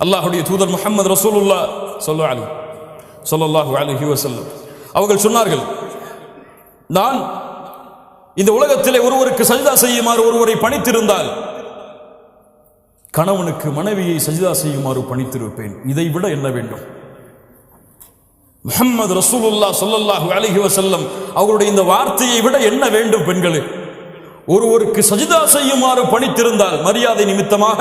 அல்லாஹ்வுடைய தூதர் முஹம்மது ரசூலுல்லாஹ் ஸல்லல்லாஹு அலைஹி வஸல்லம் அவர்கள் சொன்னார்கள், நான் இந்த உலகத்திலே ஒருவருக்கு சஜ்தா செய்யுமாறு ஒருவரை பணித்திருந்தால் கணவனுக்கு மனைவியை சஜ்தா செய்யுமாறு பணித்திருப்பேன். இதை விட என்ன வேண்டும்? முஹம்மது ரசூலுல்லாஹ் ஸல்லல்லாஹு அலைஹி வஸல்லம் அவருடைய இந்த வார்த்தையை விட என்ன வேண்டும்? பெண்களே, ஒருவருக்கு சஜ்தா செய்யுமாறு பணித்திருந்தால் மரியாதை நிமித்தமாக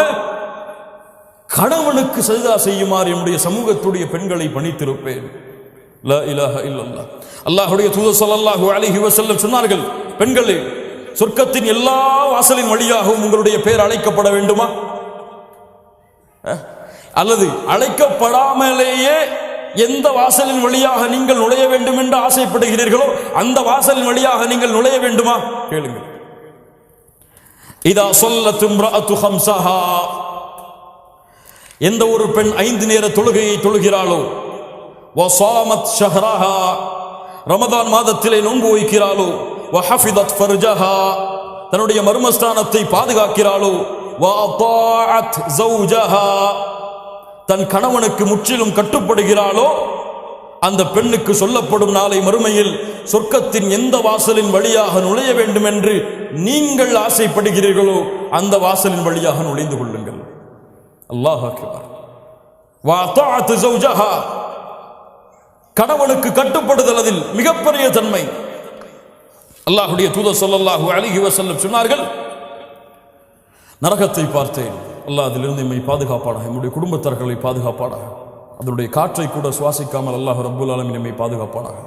கணவனுக்கு சஜ்தா செய்யுமாறு என்னுடைய சமூகத்துடைய பெண்களை பணித்திருப்பேன். லா இலாஹ இல்லல்லாஹ். அல்லாஹ்வுடைய தூதர் ஸல்லல்லாஹு அலைஹி வஸல்லம் சொன்னார்கள், பெண்களே, சொர்க்கத்தின் எல்லா வாசலின் வழியாகவும் உங்களுடைய பெயர் அழைக்கப்பட வேண்டுமா? அல்லது அழைக்கப்படாமலேயே எந்த வாசலின் வழியாக நீங்கள் நுழைய வேண்டும் என்று ஆசைப்படுகிறீர்களோ அந்த வாசலின் வழியாக நீங்கள் நுழைய வேண்டுமா? கேளுங்கள். இதா ஸல்லத் இம்ரஅத்து ஹம்ஸஹா, எந்த ஒரு பெண் 5 நேர தொழுகையை தொழுகிறாளோ, வஸாமத் ஷஹ்ரஹா, ரமதான் மாதத்திலே நோன்பு வைக்கிறாளோ, வஹஃபிதத் ஃபர்ஜஹா, தன்னுடைய மர்மஸ்தானத்தை பாதுகாக்கிறாளோ, வஅதாஅத் ஸௌஜஹா, தன் கணவனுக்கு முற்றிலும் கட்டுப்படுகிறாளோ, அந்த பெண்ணுக்கு சொல்லப்படும் நாளை மறுமையில் சொர்க்கத்தின் எந்த வாசலின் வழியாக நுழைய வேண்டும் என்று நீங்கள் ஆசைப்படுகிறீர்களோ அந்த வாசலின் வழியாக நுழைந்து கொள்ளுங்கள். அல்லாஹ் அக்பர். வஅதாஅத் ஸௌஜஹா, கணவனுக்கு கட்டுப்படுதல் அதில் மிகப்பெரிய தன்மை. அல்லாஹ்வுடைய தூதர் ஸல்லல்லாஹு அலைஹி வஸல்லம் சொன்னார்கள், நரகத்தை பார்த்தேன், அல்லாஹ் அதிலிருந்து எம்மை பாதுகாப்பானாக, என்னுடைய குடும்பத்தார்களை பாதுகாப்பானாக, அதனுடைய காற்றை கூட சுவாசிக்காமல் அல்லாஹ் ரப்புல் ஆலமீன் எம்மை பாதுகாப்பானாக.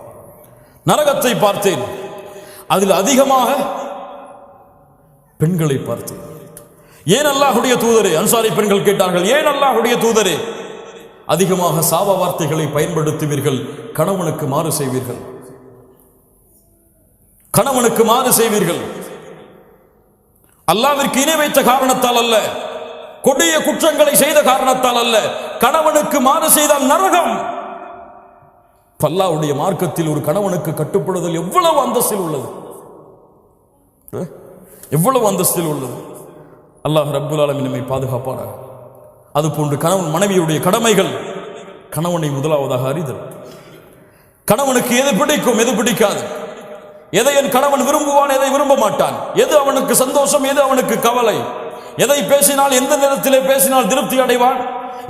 நரகத்தை பார்த்தேன், அதில் அதிகமாக பெண்களை பார்த்தேன். ஏன் அல்லாஹ்வுடைய தூதரே? அன்சாரி பெண்கள் கேட்டார்கள், ஏன் அல்லாஹ்வுடைய தூதரே அதிகமாக சாப வார்த்தைகளை பயன்படுத்துவீர்கள், கணவனுக்கு மாறு செய்வீர்கள், கணவனுக்கு மாறு செய்வீர்கள்? அல்லாஹ்விற்கு இணை வைத்த காரணத்தால் அல்ல, கொடிய குற்றங்களை செய்த காரணத்தால் அல்ல, கணவனுக்கு மாறு செய்தால் நரகம். அல்லாஹ்வுடைய மார்க்கத்தில் ஒரு கணவனுக்கு கட்டுப்படுதல் எவ்வளவு அந்தஸ்தில் உள்ளது, எவ்வளவு அந்தஸ்தில் உள்ளது. அல்லாஹ் ரப்புல் ஆலமீன் நம்மை பாதுகாப்பானாக. அதுபோன்று கணவன் மனைவியுடைய கடமைகள், கணவனை முதலாவதாக அறிதல். கணவனுக்கு எது பிடிக்கும், எது பிடிக்காது, எதை என் கணவன் விரும்புவான், எதை விரும்ப மாட்டான், எது அவனுக்கு சந்தோஷம், எது அவனுக்கு கவலை, எதை பேசினால் எந்த நேரத்திலே பேசினால் திருப்தி அடைவான்,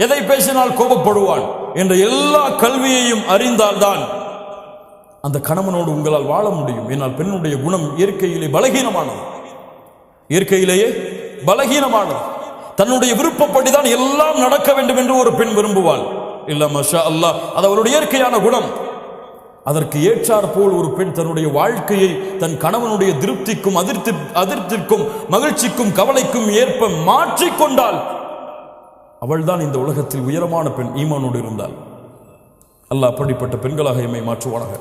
எதை பேசினால் கோபப்படுவான் என்ற எல்லா கல்வியையும் அறிந்தால்தான் அந்த கணவனோடு உங்களால் வாழ முடியும். ஏனால் பெண்ணுடைய குணம் இயற்கையிலே பலகீனமானது, இயற்கையிலேயே பலகீனமானது. தன்னுடைய விருப்பப்படிதான் எல்லாம் நடக்க வேண்டும் என்று ஒரு பெண் விரும்புவாள். இல்ல மாஷா அல்லாஹ், அது அவருடைய இயற்கையான குணம். அதற்கு ஏற்றார் போல் ஒரு பெண் தன்னுடைய வாழ்க்கையை தன் கணவனுடைய திருப்திக்கும் அதிர்ப்திக்கும் மகிழ்ச்சிக்கும் கவலைக்கும் ஏற்ப மாற்றிக்கொண்டால் அவள்தான் இந்த உலகத்தில் உயரமான பெண், ஈமானோடு இருந்தால். அல்லாஹ் அப்படிப்பட்ட பெண்களாக எம்மை மாற்றுவானாக.